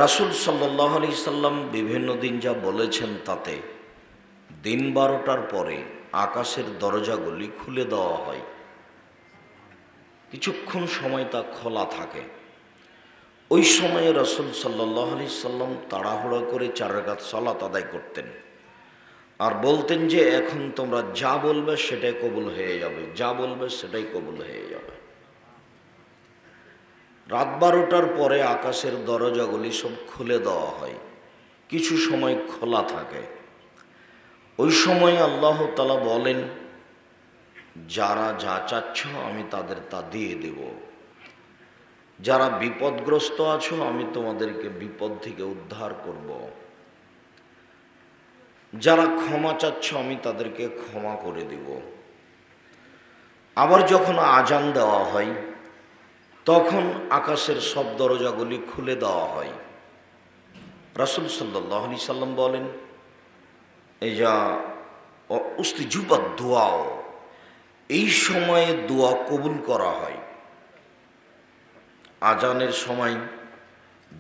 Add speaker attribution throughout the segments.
Speaker 1: রাসূল সাল্লাল্লাহু আলাইহি সাল্লাম বিভিন্ন দিন যা বলেছেন তাতে দিন 12টার পরে আকাশের দরজাগুলি খুলে দেওয়া হয়। কিছুক্ষণ সময় তা খোলা থাকে। ওই সময়ে রাসূল সাল্লাল্লাহু আলাইহি সাল্লাম তাড়াহুড়ো করে 4 রাকাত সালাত আদায় করতেন আর বলতেন যে এখন তোমরা যা বলবে সেটাই কবুল হয়ে যাবে, যা বলবে সেটাই কবুল হয়ে যাবে। রাত 12টার পরে আকাশের দরজাগুলি সব খুলে দেওয়া হয়, কিছু সময় খোলা থাকে। ওই সময় আল্লাহ তাআলা বলেন, যারা যা চাচ্ছ আমি তাদের তা দিয়ে দেব, যারা বিপদগ্রস্ত আছো আমি তোমাদেরকে বিপদ থেকে উদ্ধার করব, যারা ক্ষমা চাচ্ছ আমি তাদেরকে ক্ষমা করে দেব। আবার যখন আজান দেওয়া হয় তখন আকাশের সব দরজাগুলি খুলে দেওয়া হয়। রাসূল সাল্লাল্লাহু আলাইহি সাল্লাম বলেন, এই যা উস্তিজুবাত দোয়াও, এই সময়ে দোয়া কবুল করা হয়। আজানের সময়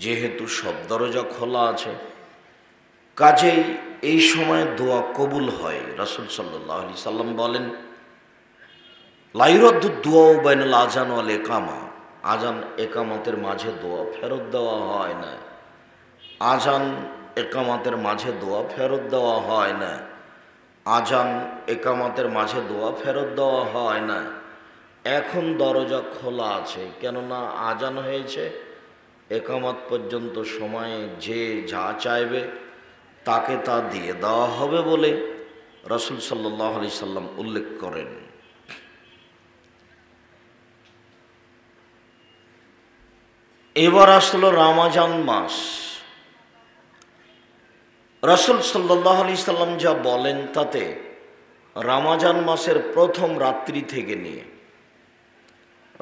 Speaker 1: যেহেতু সব দরজা খোলা আছে, কাজেই এই সময়ে দোয়া কবুল হয়। রাসূল সাল্লাল্লাহু আলাইহি সাল্লাম বলেন, লা ইউরাদ্দু দুআউ বাইনাল আযান ওয়াল ইকামা, আজান একামতের মাঝে দোয়া ফেরত দেওয়া হয় না। আজান একামতের মাঝে দোয়া ফেরত দেওয়া হয় না। আজান একামতের মাঝে দোয়া ফেরত দেওয়া হয় না। এখন দরজা খোলা আছে, কেননা আজান হয়েছে, একামত পর্যন্ত সময়ে যে যা চাইবে তাকে তা দিয়ে দেওয়া হবে বলে রাসূল সাল্লাল্লাহু আলাইহি সাল্লাম উল্লেখ করেন। এবার আসলো রমজান মাস। রাসূল সাল্লাল্লাহু আলাইহি সাল্লাম যা বলেন তাতে রমজান মাসের প্রথম রাত্রি থেকে নিয়ে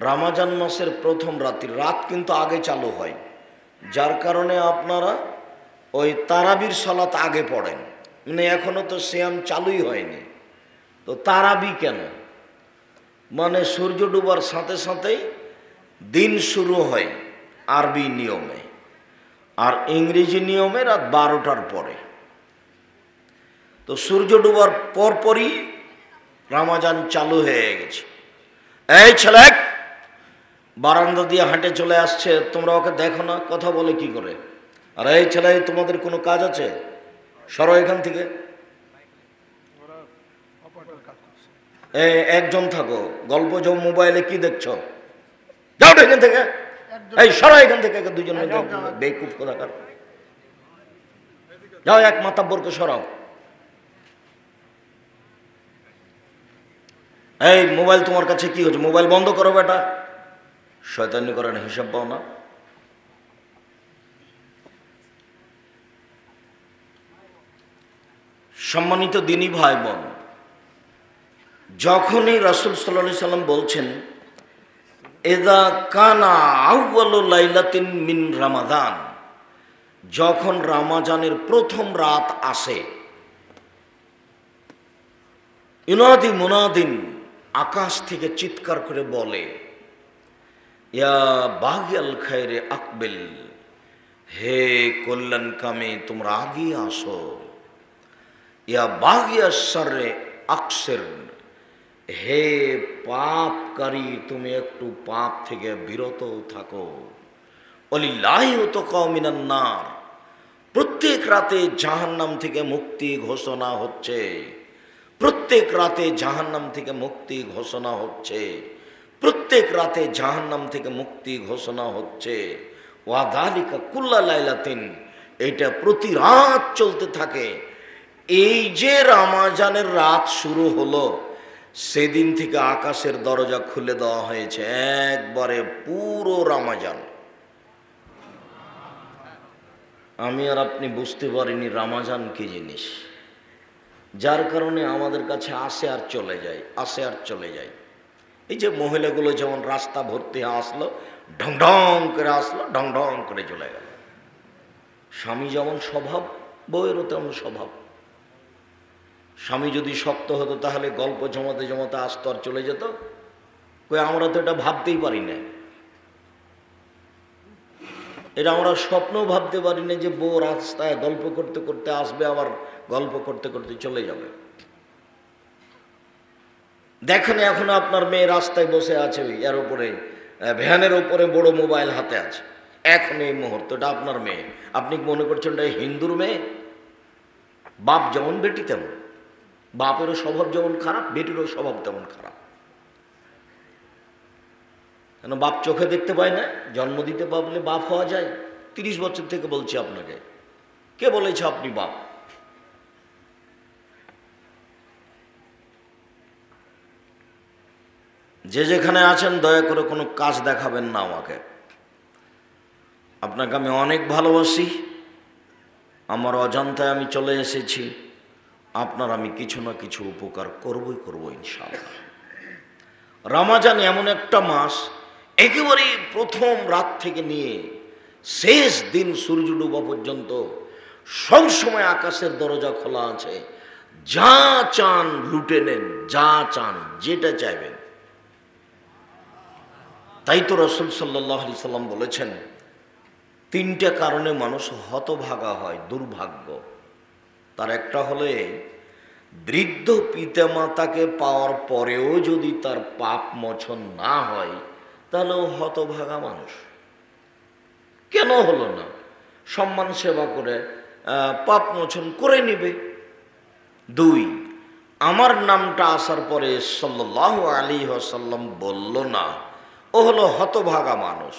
Speaker 1: রমজান মাসের প্রথম রাত কিন্তু আগে চালু হয়, যার কারণে আপনারা ওই তারাবির সালাত আগে পড়েন। মানে এখনো তো সিয়াম চালুই হয়নি, তো তারাবি কেন? মানে সূর্য ডুবার সাথে সাথেই দিন শুরু হয় আরবি নিয়মে, আর ইংরেজি নিয়মে রাত 12টার পরে। তো সূর্য ডুবার পরপরই রমজান চালু হয়ে গেছে। এই ছেলে বারান্দা দিয়ে হাঁটে চলে আসছে, তোমরা ওকে দেখো না, কথা বলে কি করে? আর এই ছেলে, তোমাদের কোনো কাজ আছে? সরো এখান থেকে। একজন থাকো, গল্প যাও, মোবাইলে কি দেখছো? যাও এখান থেকে, এই সরো এখান থেকে, দুজন বেকুব কোথাকার। যাও, এক মাতাব্বরকে সরাও। এই মোবাইল তোমার কাছে কি হচ্ছে? মোবাইল বন্ধ করো বেটা, শয়তানি করেন, হিসাব পাও না। সম্মানিত দিনী ভাই বোন, যখনই রাসূল সাল্লাল্লাহু আলাইহি সাল্লাম বলছেন ইযা কানা আউয়ালু লাইলাতিন মিন রমাদান, যখন রমজানের প্রথম রাত আসে, ইউনাদি মুনাদিন, আকাশ থেকে চিৎকার করে বলে, ইয়া বাগিয়াল খায়রে আকবিল, হে কল্যাণকামী তোমরা আগিয়ে আসো। ইয়া বাগিয়া শাররে আকসির, হে পাপকারী তুমি একটু পাপ থেকে বিরত থাকো। ওয়ালিল্লাহি উতকাউ মিনান নার, প্রত্যেক রাতে জাহান্নাম থেকে মুক্তি ঘোষণা হচ্ছে, প্রত্যেক রাতে জাহান্নাম থেকে মুক্তি ঘোষণা হচ্ছে, প্রত্যেক রাতে জাহান্নাম থেকে মুক্তি ঘোষণা হচ্ছে। ওয়া যালিকা কুল্লা লাইলাতিন, এটা প্রতি রাত চলতে থাকে। এই যে রমজানের রাত শুরু হলো, সেদিন থেকে আকাশের দরজা খুলে দেওয়া হয়েছে একবারে পুরো রমজান। আমি আর আপনি বুঝতে পারিনি রমজান কি জিনিস, যার কারণে আমাদের কাছে আসে আর চলে যায়, আসে আর চলে যায়। এই যে মহিলাগুলো যেমন রাস্তা ভর্তি আসলো, ঢং ঢং করে আসলো, ঢং ঢং করে চলে গেল। স্বামী যেমন স্বভাব, বউয়েরও তেমন স্বভাব। স্বামী যদি শক্ত হতো তাহলে গল্প জমাতে জমাতে আসতো আর চলে যেত। কই আমরা তো এটা ভাবতেই পারি না। এটা আমরা স্বপ্নও ভাবতে পারি না যে বউ রাস্তায় গল্প করতে করতে আসবে, আবার গল্প করতে করতে চলে যাবে। দেখেন এখন আপনার মেয়ে রাস্তায় বসে আছে, এর উপরে ভ্যানের উপরে বড় মোবাইল হাতে আছে, এখন এই মুহূর্তটা আপনার মেয়ে। আপনি মনে করছেন এটা হিন্দুর মেয়ে? বাপ যেমন বেটি তেমন, বাপেরও স্বভাব যেমন খারাপ, বেটিরও স্বভাব তেমন খারাপ। কেন বাপ চোখে দেখতে পায় না? জন্ম দিতে পারলে বাপ হওয়া যায়? 30 বছর থেকে বলছি আপনাকে, কে বলেছে আপনি বাপ? যে যেখানে আছেন দয়া করে কোনো কাজ দেখাবেন না আমাকে। আপনাকে আমি অনেক ভালোবাসি, আমার অজান্তায় আমি চলে এসেছি, আপনার আমি কিছু না কিছু উপকার করবই করব ইনশাআল্লাহ। রমজান এমন একটা মাস, একেবারে প্রথম রাত থেকে নিয়ে শেষ দিন সূর্য ডোবা পর্যন্ত সবসময় আকাশের দরজা খোলা আছে, যা চান লুটে নেন, যা চান যেটা চাইবেন। তাই তো রাসূল সাল্লাল্লাহু আলাইহি সাল্লাম বলেছেন, 3টে কারণে মানুষ হতভাগা হয়, দুর্ভাগ্য। তার একটা হলে বৃদ্ধ পিতামাতাকে পাওয়ার পরেও যদি তার পাপ মোচন না হয়, তাহলে ও হতভাগা মানুষ। কেন হলো না? সম্মান সেবা করে পাপ মোচন করে নিবে। 2, আমার নামটা আসার পরে সাল্লাল্লাহু আলাইহি ওয়াসাল্লাম বলল না, ও হলো হতভাগা মানুষ।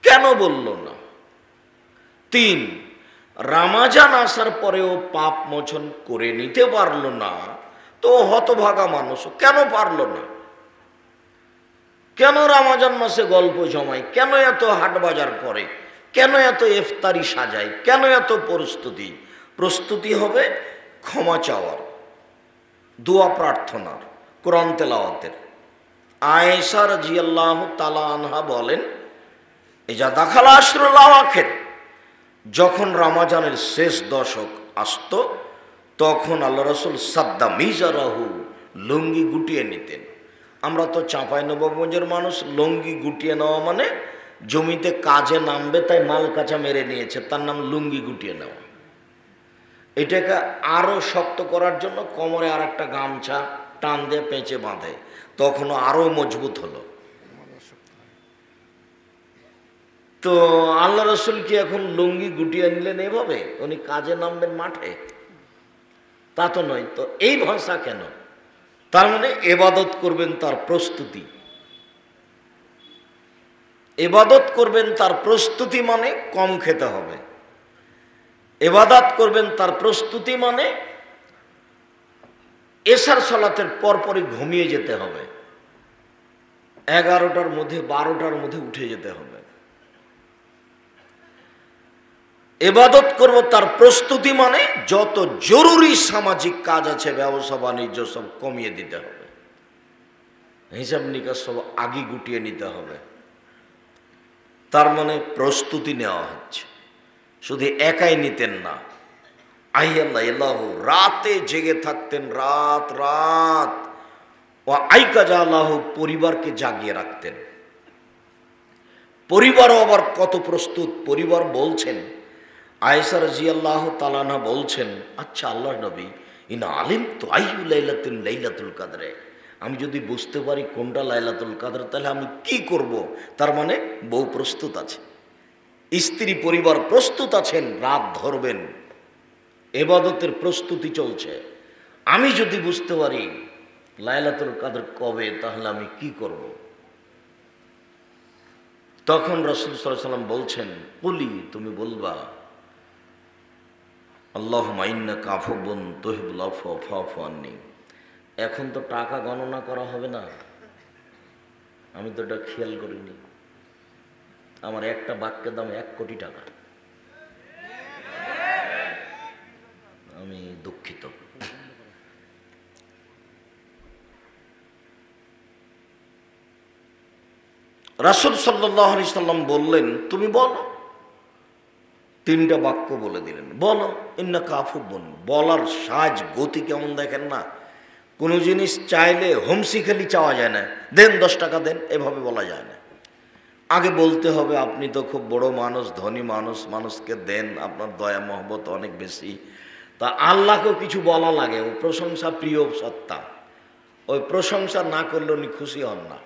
Speaker 1: কেন বলল না? 3, রমজান আসার পরেও পাপ মোচন করে নিতে পারল না, তো হতভাগা মানুষ। কেন পারল না? কেন রমজান মাসে গল্প জমায়? কেন এত হাট বাজার করে? কেন এত ইফতারি সাজায়? কেন এত প্রস্তুতি? প্রস্তুতি হবে ক্ষমা চাওয়ার, দোয়া প্রার্থনার, কোরআন তেলাওয়াতের। আয়েশা রাদিয়াল্লাহু তাআলা আনহা বলেন, ইজা দাখালা আশরুল আওয়াখির, যখন রমজানের শেষ দশক আসতো তখন আল্লাহ রাসূল সাদ্দা মিজারাহু, লুঙ্গি গুটিয়ে নিতেন। আমরা তো চাঁপাইনবাবগঞ্জের মানুষ, লুঙ্গি গুটিয়ে নেওয়া মানে জমিতে কাজে নামবে তাই মাল কাঁচা মেরে নিয়েছে, তার নাম লুঙ্গি গুটিয়ে নেওয়া। এটাকে আরো শক্ত করার জন্য কোমরে আর একটা গামছা টান দিয়ে পেঁচে বাঁধে, তখন আরো মজবুত হলো। তো আল্লাহ রাসূল কি এখন লুঙ্গি গুটিয়ে নিলেন এভাবে? উনি কাজে নামবেন মাঠে? তা তো নয়। তো এই ভাষা কেন? তার মানে ইবাদত করবেন তার প্রস্তুতি। ইবাদত করবেন তার প্রস্তুতি মানে কম খেতে হবে। ইবাদত করবেন তার প্রস্তুতি মানে এশার সালাতের পরপরই ঘুমিয়ে যেতে হবে, 11টার মধ্যে 12টার মধ্যে উঠে যেতে হবে। ইবাদত করব তার প্রস্তুতি মানে যত জরুরি সামাজিক কাজ আছে, ব্যবসা বাণিজ্য সব কমিয়ে দিতে হবে, হিসাব নিকাশ সব আগে গুটিয়ে নিতে হবে। তার মানে প্রস্তুতি নেওয়া হচ্ছে। শুধু একাই নিতেন না, আল্লাহ রাতে জেগে থাকতেন, রাত রাত। ও আইকাজা আল্লাহ, পরিবারকে জাগিয়ে রাখতেন। পরিবারও আবার কত প্রস্তুত। পরিবার বলছেন, আয়েশা রাদিয়াল্লাহু তাআলা আনহা বলছেন, আচ্ছা আল্লাহর নবী, ইন আলিম তো আইয়ু লাইলাতুল লাইলাতুল কদরে, আমি যদি বুঝতে পারি কোনটা লাইলাতুল কদর তাহলে আমি কি করব? তার মানে বউ প্রস্তুত আছে, স্ত্রী পরিবার প্রস্তুত আছেন, রাত ধরবেন, ইবাদতের প্রস্তুতি চলছে। আমি যদি বুঝতে পারি লাইলাতুল কদর কবে, তাহলে আমি কি করব? তখন রাসূল সাল্লাল্লাহু আলাইহি ওয়াসাল্লাম বলছেন, কুলি, তুমি বলবা, আল্লাহুম্মা ইন্নাকা আফুবুন তুহিব্বুল আফওয়া ফা'ফু আন্নী। এখন তো টাকা গণনা করা হবে না, আমি তো এটা খেয়াল করিনি। আমার একটা বাক্যের দাম 1 কোটি টাকা। আমি দুঃখিত। রাসূল সাল্লাল্লাহু আলাইহি সাল্লাম বললেন, তুমি বলো। 3টা বাক্য বলে দিলেন, বলো ইন্নাকা আফুবুন। বলার সাজ গতি কেমন দেখেন না? কোনো জিনিস চাইলে হোমসি খেলি চাওয়া যায় না, দেন 10 টাকা দেন, এভাবে বলা যায় না। আগে বলতে হবে আপনি তো খুব বড় মানুষ, ধনী মানুষ, মানুষকে দেন, আপনার দয়া মহব্বত অনেক বেশি। তা আল্লাহকেও কিছু বলা লাগে, ও প্রশংসা প্রিয় সত্তা, ওই প্রশংসা না করলে উনি খুশি হন না।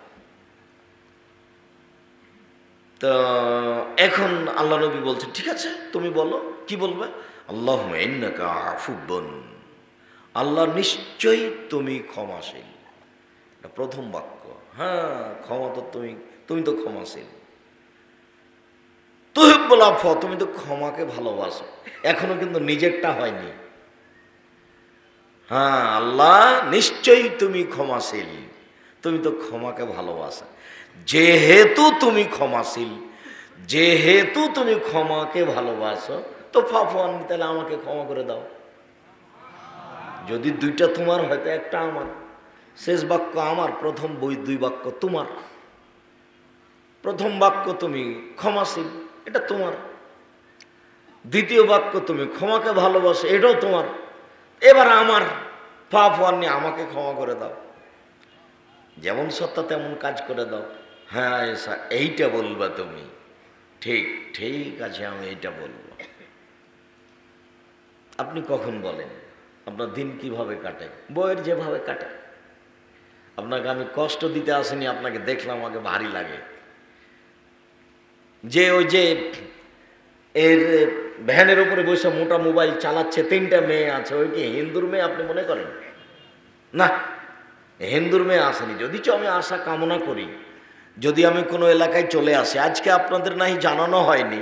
Speaker 1: তো এখন আল্লাহ নবী বলছেন, ঠিক আছে তুমি বলো, কি বলবে? আল্লাহুম্মা ইন্নাকা আফুবুন, আল্লাহ নিশ্চয়ই তুমি ক্ষমাশীল। এটা প্রথম বাক্য। হ্যাঁ, ক্ষমা তো তুমি তো ক্ষমাশীল। তুহিব্বুল আফওয়া, তুমি তো ক্ষমাকে ভালোবাসো। এখনো কিন্তু নিজেরটা হয়নি। হ্যাঁ, আল্লাহ নিশ্চয়ই তুমি ক্ষমাশীল, তুমি তো ক্ষমাকে ভালোবাসো। যেহেতু তুমি ক্ষমাশীল, যেহেতু তুমি ক্ষমাকে ভালোবাসো, তো ফাফওয়ান, তাহলে আমাকে ক্ষমা করে দাও। যদি দুইটা তোমার হয়তো একটা আমার, শেষ বাক্য আমার, প্রথম দুই বাক্য তোমার। প্রথম বাক্য তুমি ক্ষমাশীল, এটা তোমার। দ্বিতীয় বাক্য তুমি ক্ষমাকে ভালোবাসো, এটাও তোমার। এবার আমার ফাফওয়ান, আমাকে ক্ষমা করে দাও, যেমন সত্তা তেমন কাজ করে দাও। হ্যাঁ এসা, এইটা বলবা তুমি, ঠিক ঠিক আছে, আমি এইটা বলবো। আপনি কখন বলেন? আপনার দিন কিভাবে কাটে? বইয়ের যেভাবে কাটে। আপনাকে আমি কষ্ট দিতে আসিনি, আপনাকে দেখলাম আমাকে ভারী লাগে। যে ওই যে এর ভ্যানের উপরে বসে মোটা মোবাইল চালাচ্ছে, 3টা মেয়ে আছে, ওই কি হিন্দুর মেয়ে আপনি মনে করেন? না, হিন্দুর মেয়ে আসেনি। যদি আমি আশা কামনা করি, যদি আমি কোনো এলাকায় চলে আসি, আজকে আপনাদের নাই জানানো হয়নি,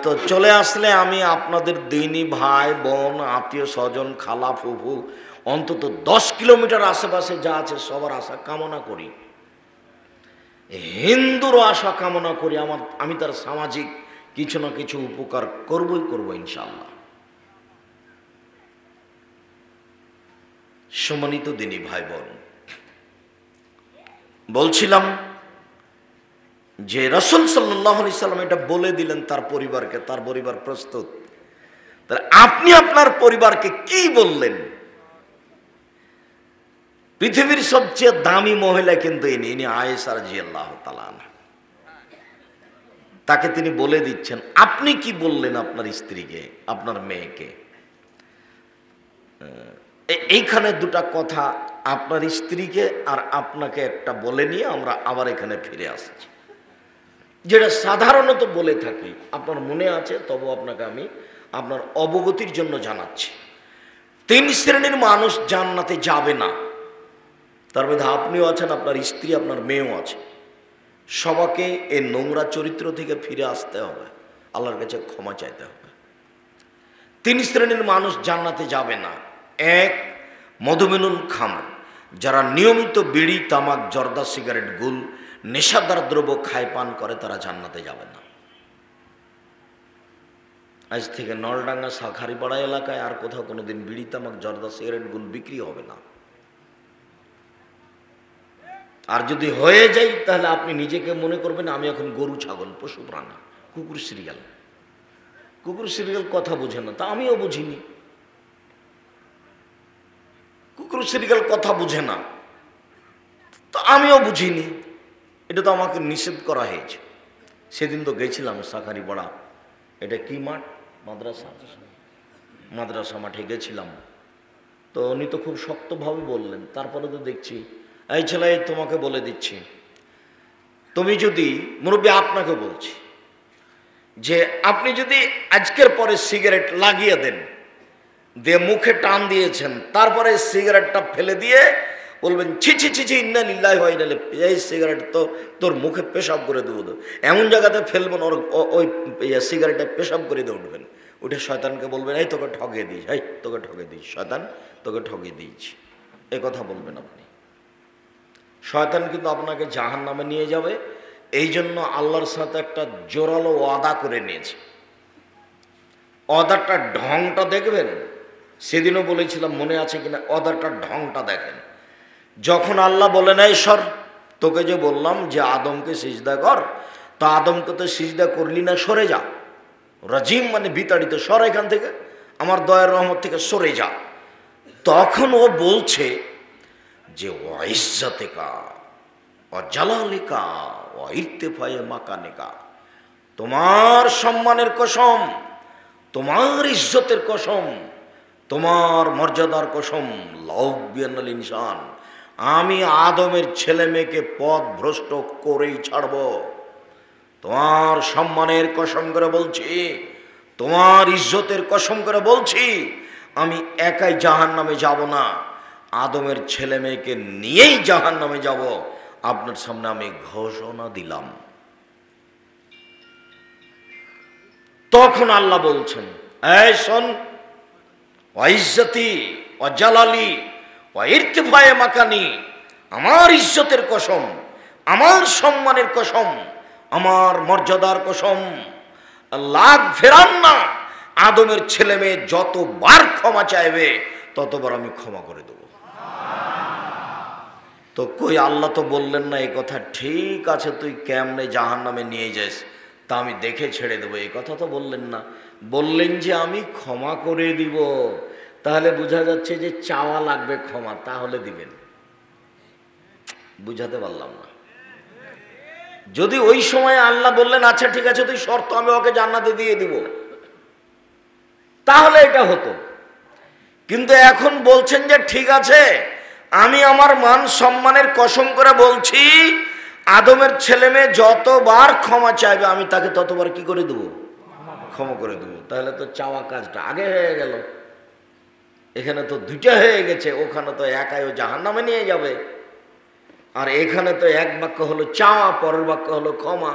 Speaker 1: তো চলে আসলে আমি আপনাদের দিনী ভাই বোন আত্মীয় স্বজন খালা ফুফু অন্তত 10 কিলোমিটার আশেপাশে যা আছে সবার আশা কামনা করি, হিন্দুরও আশা কামনা করি। আমি তার সামাজিক কিছু না কিছু উপকার করবো ইনশাআল্লাহ। সম্মানিত দিনী ভাই বোন, বলছিলাম যে রাসূল সাল্লাল্লাহু আলাইহি সাল্লাম এটা বলে দিলেন তার পরিবারকে, তার পরিবার প্রস্তুত। তাহলে আপনি আপনার পরিবারকে কি বললেন? পৃথিবীর সবচেয়ে দামি মহিলা কিন্তু ইনি আয়েশা রাদিয়াল্লাহু তাআলা আনহা। তাকে তিনি বলে দিচ্ছেন আপনি কি বললেন আপনার স্ত্রীকে, আপনার মেয়েকে। এইখানে দুটা কথা, আপনার স্ত্রীকে আর আপনাকে একটা বলে নিয়ে আমরা আবার এখানে ফিরে আসছি, যেটা সাধারণত বলে থাকি। আপনার মনে আছে, তবু আপনাকে আমি আপনার অবগতির জন্য জানাচ্ছি। 3 শ্রেণীর মানুষ জান্নাতে যাবে না, তার মধ্যে আপনিও আছেন, আপনার স্ত্রী, আপনার মেয়েও আছে। সবাইকে এই নোংরা চরিত্র থেকে ফিরে আসতে হবে, আল্লাহর কাছে ক্ষমা চাইতে হবে। 3 শ্রেণীর মানুষ জান্নাতে যাবে না। 1, মধুমেনুল খামর, যারা নিয়মিত বিড়ি তামাক জর্দা সিগারেট গুল নেশাদার দ্রব্য খায় পান করে, তারা জান্নাতে যাবে না। আজ থেকে নলডাঙ্গা শাখারিপাড়া এলাকায় আর কোথাও কোনোদিন বিড়ি তামাক জর্দা সিগারেট গুল বিক্রি হবে না। আর যদি হয়ে যায়, তাহলে আপনি নিজেকে মনে করবেন আমি এখন গরু ছাগল পশু প্রাণী, কুকুর সিরিয়াল। কুকুর সিরিয়াল কথা বোঝে না, তা আমিও বুঝিনি। কুকুর সিরিয়াল কথা বুঝে না, তো আমিও বুঝিনি। এটা তো আমাকে নিষেধ করা হয়েছে। সেদিন তো গেছিলাম শাখারিপাড়া, এটা কি মাঠ? মাদ্রাসা মাঠে গেছিলাম। তো উনি তো খুব শক্তভাবে বললেন। তারপরে তো দেখছি, এই ছেলে তোমাকে বলে দিচ্ছি, তুমি যদি, মুরব্বী আপনাকে বলছি, যে আপনি যদি আজকের পরে সিগারেট লাগিয়ে দেন, দিয়ে মুখে টান দিয়েছেন, তারপরে সিগারেটটা ফেলে দিয়ে বলবেন ছি ছি ছি ছি ইন্না লিল্লাহি ওয়া ইন্না ইলাইহি, এই সিগারেট তো তোর মুখে পেশাব করে দেবো, এমন জায়গাতে ফেলবেন ওই সিগারেটে পেশাব করে দিয়ে উঠবেন। উঠে শয়তানকে বলবেন এই তোকে ঠকিয়ে দিস, এই তোকে ঠকিয়ে দিস, শয়তান তোকে ঠকিয়ে দিয়েছি, এই কথা বলবেন আপনি। শয়তান কিন্তু আপনাকে জাহান্নামে নিয়ে যাবে। এই জন্য আল্লাহর সাথে একটা জোরালো ওয়াদা করে নিয়েছে। ওয়াদাটার ঢংটা দেখবেন, সেদিনও বলেছিলাম, মনে আছে কিনা, ওয়াদাটার ঢংটা দেখেন। যখন আল্লাহ বলে না ঈশ্বর, তোকে যে বললাম যে আদমকে সিজদা কর, তা আদমকে তো সিজদা করলি না, সরে যা। রাজিম মানে বিতাড়িত, সর এখান থেকে, আমার দয়ার রহমত থেকে সরে যা। তখন ও বলছে যে ওয়াইজ্জাতিকা ওয়া জালালিকা ওয়া ইরতিফায়ে মাকানিকা, তোমার সম্মানের কসম, তোমার ইজ্জতের কসম, তোমার মর্যাদার কসম, লাউবিয়ানাল ইনসান, আমি আদমের ছেলে মেয়েকে পথ ভ্রষ্ট করেই ছাড়ব। তোমার সম্মানের কসম করে বলছি, তোমার ইজ্জতের কসম করে বলছি, আমি একাই জাহান্নামে যাব না, আদমের ছেলে মেয়েকে নিয়েই জাহান্নামে যাব। আপনার সামনে আমি ঘোষণা দিলাম। তখন আল্লাহ বলছেন, এই শোন, ওয়া ইজ্জতি ওয়া জালালি ওয়া ইরতিফায়ে মাকানি, আমার ইজ্জতের কসম, আমার সম্মানের কসম, আমার মর্যাদার কসম, লাগ ফেরান না, আদমের ছেলে মেয়ে যতবার ক্ষমা চাইবে ততবার আমি ক্ষমা করে দেব। তো কই আল্লাহ তো বললেন না এই কথা, ঠিক আছে তুই কেমনে জাহান্নামে নিয়ে যাস, তা আমি দেখে ছেড়ে দেবো, এই কথা তো বললেন না। বললেন যে আমি ক্ষমা করে দিব। তাহলে বোঝা যাচ্ছে যে চাওয়া লাগবে ক্ষমা, তাহলে দিবেন। বুঝাতে পারলাম না। যদি ওই সময় আল্লাহ বললেন আচ্ছা ঠিক আছে তুই শর্ত, আমি ওকে জান্নাতে দিয়ে দিব, তাহলে এটা হতো। কিন্তু এখন বলছেন যে ঠিক আছে, আমি আমার মান সম্মানের কসম করে বলছি, আদমের ছেলে মেয়ে যতবার ক্ষমা চাইবে আমি তাকে ততবার কি করে দেবো? ক্ষমা করে দেবো। তাহলে তো চাওয়া কাজটা আগে হয়ে গেল। এখানে তো দুইটা হয়ে গেছে, ওখানে তো একাই ও জাহান্নামে নিয়ে যাবে, আর এখানে তো এক বাক্য হলো চাওয়া, পরের বাক্য হলো ক্ষমা।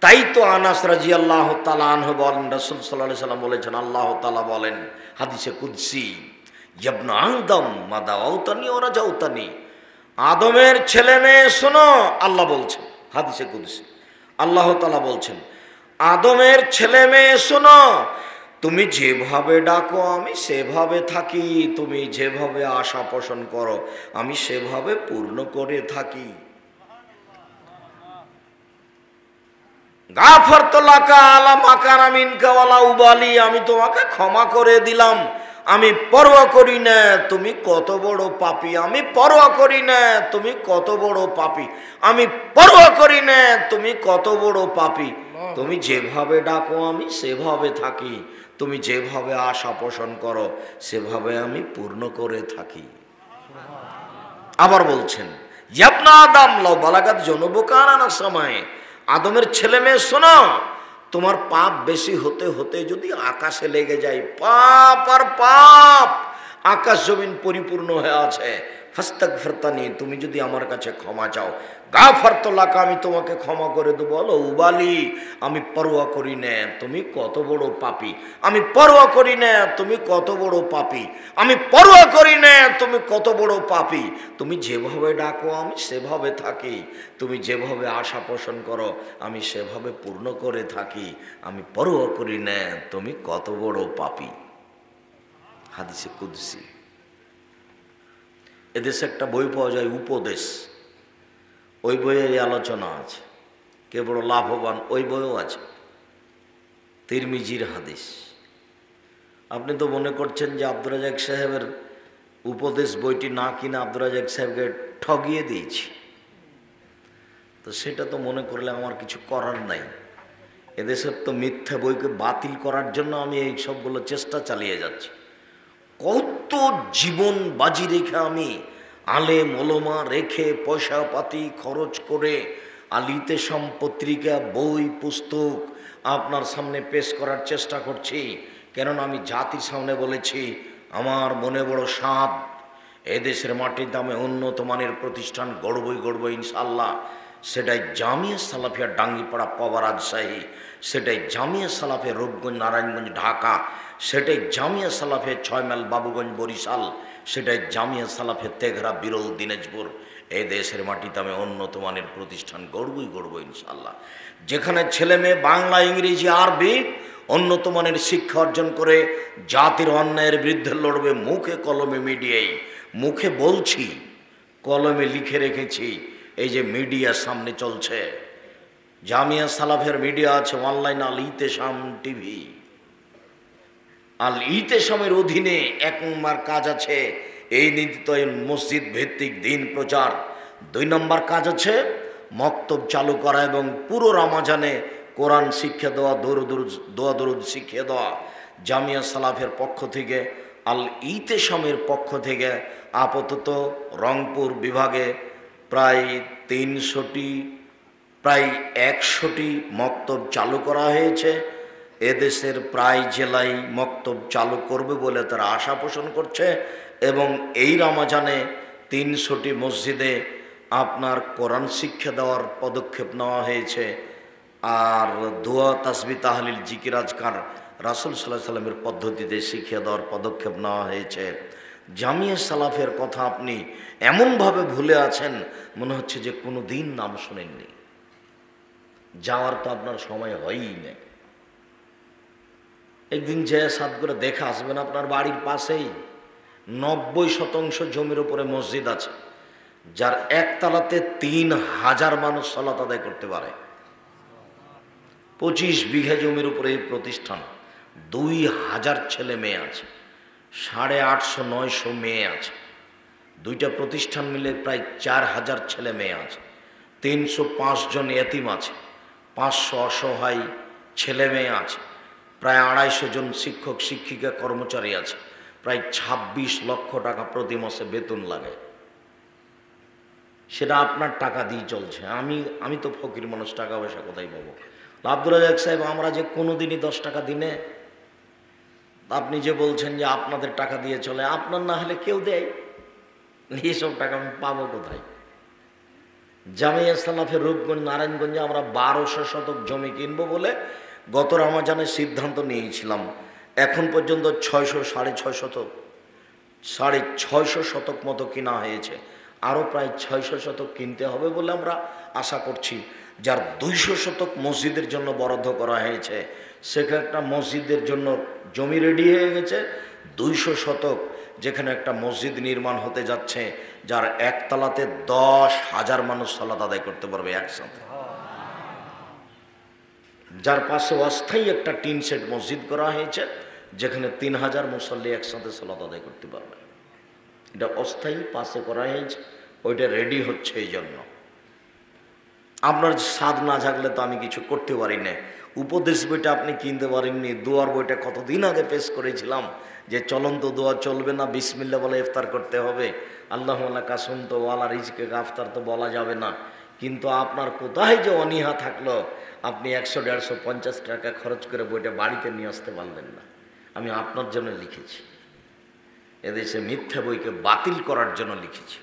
Speaker 1: তাই তো আনাস রাদিয়াল্লাহু তাআলা আনহু বলেন, রাসূল সাল্লাল্লাহু আলাইহি সাল্লাম বলেছেন, আল্লাহ তাআলা বলেন হাদিসে কুদসি, ইবনে আদম মা দাওতানি ওয়া রাজাউতানি, আদমের ছেলে মেয়ে শোনো, আল্লাহ বলছেন হাদিসে কুদসি, আল্লাহ তাআলা বলছেন, আদমের ছেলে মেয়ে শোনো, তুমি যেভাবে ডাকো আমি সেভাবে থাকি, তুমি যেভাবে আশা পোষণ করো আমি সেভাবে পূর্ণ করে থাকি। গাফারতু লাকা আলা মা কানা মিনকা ওয়ালা উবালি, আমি তোমাকে ক্ষমা করে দিলাম, আমি পরোয়া করি না তুমি কত বড় পাপী, আমি পরোয়া করি না তুমি কত বড় পাপী, আমি পরোয়া করি না তুমি কত বড় পাপী, তুমি যেভাবে ডাকো আমি সেভাবে থাকি, তুমি যেভাবে আশা পোষণ করো সেভাবে আমি পূর্ণ করে থাকি। আবার বলছেন, ইবনা আদম লাউ বালাগাত যুনুবুকা আনানাস সামায়ে, আদমের ছেলে মেয়ে শোনো, তোমার পাপ বেশি হতে হতে যদি আকাশে লেগে যায়, পাপ আর পাপ, আকাশ জমিন পরিপূর্ণ হয়ে আছে, ফাস্তাগফিরতানি, তুমি যদি আমার কাছে ক্ষমা চাও, গাফারতু লাকা, আমি তোমাকে ক্ষমা করে দেবো, বলো উবালি, আমি পরোয়া করি না তুমি কত বড় পাপী, আমি পরোয়া করি না তুমি কত বড় পাপী, আমি পরোয়া করি না তুমি কত বড় পাপী, তুমি যেভাবে ডাকো আমি সেভাবে থাকি, তুমি যেভাবে আশা পোষণ করো আমি সেভাবে পূর্ণ করে থাকি, আমি পরোয়া করি না তুমি কত বড় পাপী। হাদিসে কুদসি। এদেশে একটা বই পাওয়া যায় উপদেশ, ওই বইয়ে এই আলোচনা আছে, কে বড় লাভবান ওই বইও আছে, তিরমিজির হাদিস। আপনি তো মনে করছেন যে আব্দুর রাজ্জাক সাহেবের উপদেশ বইটি না কিনে আব্দুর রাজ্জাক সাহেবকে ঠগিয়ে দিয়েছি, তো সেটা তো মনে করলে আমার কিছু করার নাই। এদেশের তো মিথ্যা বইকে বাতিল করার জন্য আমি এই সবগুলো চেষ্টা চালিয়ে যাচ্ছি। কত জীবন বাজি রেখে আমি আলেম ওলামা রেখে পয়সা পাতি খরচ করে আল-ইতিসাম পত্রিকা, বই পুস্তক আপনার সামনে পেশ করার চেষ্টা করছি, কেননা আমি জাতির সামনে বলেছি আমার মনে বড় সাধ, এদেশের মাটিতে আমি উন্নত মানের প্রতিষ্ঠান গড়বই ইনশাআল্লাহ। সেটাই জামিয়া সালাফিয়া ডাঙ্গিপাড়া পাওয়া রাজশাহী, সেটাই জামিয়া সালাফিয়া রূপগঞ্জ নারায়ণগঞ্জ ঢাকা, সেটাই জামিয়া সালাফিয়া 6 মাইল বাবুগঞ্জ বরিশাল, সেটাই জামিয়া সালাফিয়া তেঘরা বিরল দিনাজপুর। এই দেশের মাটিতে আমি উন্নত মানের প্রতিষ্ঠান গড়বই ইনশাআল্লাহ, যেখানে ছেলে মেয়ে বাংলা ইংরেজি আরবি উন্নত মানের শিক্ষা অর্জন করে জাতির অন্যায়ের বিরুদ্ধে লড়বে, মুখে কলমে মিডিয়ায়, মুখে বলছি কলমে লিখে রেখেছি। এই যে মিডিয়া সামনে চলছে, জামিয়া সালাফের মিডিয়া আছে অনলাইন আল-ইতিসাম টিভি, আল-ইতিসামের অধীনে এক নম্বর কাজ আছে এই নীতিত মসজিদ ভিত্তিক দিন প্রচার, 2 নম্বর কাজ হচ্ছে মক্তব চালু করা এবং পুরো রমজানে কোরআন শিক্ষা দেওয়া, দোয়া দরুদ শিখিয়ে দেওয়া। জামিয়া সালাফের পক্ষ থেকে, আল ইতেসামের পক্ষ থেকে আপাতত রংপুর বিভাগে প্রায় 100টি মক্তব চালু করা হয়েছে। এদেশের প্রায় জেলায় মক্তব চালু করবে বলে তারা আশা পোষণ করছে এবং এই রমজানে 300টি মসজিদে আপনার কোরআন শিক্ষা দেওয়ার পদক্ষেপ নেওয়া হয়েছে। আর দোয়া, তাসবিহ, তাহলিল, জিকির, আজকার রাসূল সাল্লাল্লাহু আলাইহি সাল্লামের পদ্ধতিতে শিখিয়ে দেওয়ার পদক্ষেপ নেওয়া হয়েছে। জামিয়া সালাফের কথা আপনি এমনভাবে ভুলে আছেন মনে হচ্ছে যে কোনো দিন নাম শোনেননি। যাওয়ার তো আপনার সময় হয়ই না। একদিন যে সাদ করে দেখে আসবেন, আপনার বাড়ির পাশেই 90% জমির উপরে মসজিদ আছে, যার একতলাতে 3000 মানুষ সালাত আদায় করতে পারে। 25 বিঘা জমির উপরে এই প্রতিষ্ঠান, 2000 ছেলে মেয়ে আছে, 850-900 মেয়ে আছে। 2টা প্রতিষ্ঠান মিলে প্রায় 4000 ছেলে মেয়ে আছে। 305 জন এতিম আছে, 500 অসহায় ছেলে মেয়ে আছে, প্রায় 250 জন শিক্ষক শিক্ষিকা কর্মচারী আছে, প্রায় 26 লক্ষ টাকা প্রতি মাসে বেতন লাগে। সেটা আপনার টাকা দিয়ে চলছে। আমি তো ফকির মানুষ, টাকা পয়সা কোথায় পাবো? আব্দুল রাজাক সাহেব, আমরা যে কোনো দিনই 10 টাকা দিনে, আপনি যে বলছেন যে আপনাদের টাকা দিয়ে চলে, আপনার না হলে কেউ দেয়, এইসব টাকা আমি পাবো কোথায়? জামিয়া সালাফের রূপগঞ্জ নারায়ণগঞ্জে আমরা 1200 শতক জমি কিনবো বলে গত রমজানের সিদ্ধান্ত নিয়েছিলাম। এখন পর্যন্ত 600-650 শতক মতো কিনা হয়েছে। আরও প্রায় 600 শতক কিনতে হবে বলে আমরা আশা করছি। যার 200 শতক মসজিদের জন্য বরাদ্দ করা হয়েছে, সেখানে একটা মসজিদের জন্য জমি রেডি হয়ে গেছে। 200 শতক যেখানে একটা মসজিদ নির্মাণ হতে যাচ্ছে, যার একতলাতে 10,000 মানুষ সালাত আদায় করতে পারবে একসাথে। যার পাশে অস্থায়ী একটা টিন সেট মসজিদ করা হয়েছে, যেখানে 3000 মুসল্লি একসাথে সালাত আদায় করতে পারবে। এটা অস্থায়ী পাশে করা হয়েছে, ওইটা রেডি হচ্ছে। এই জন্য আপনার স্বাদ না জাগলে তো আমি কিছু করতে পারি না। উপদেশ বইটা আপনি কিনতে পারেননি, দোয়ার বইটা কতদিন আগে পেশ করেছিলাম যে চলন্ত দোয়া চলবে না, বিসমিল্লাহ বলে ইফতার করতে হবে। আল্লাহুম্মা কাসুম তো ওয়ালা রিজকে আফতার তো বলা যাবে না। কিন্তু আপনার কোথায় যে অনীহা থাকলো, আপনি 100-150 টাকা খরচ করে বইটা বাড়িতে নিয়ে আসতে পারলেন না। আমি আপনার জন্য লিখেছি, এদেশে মিথ্যা বইকে বাতিল করার জন্য লিখেছি।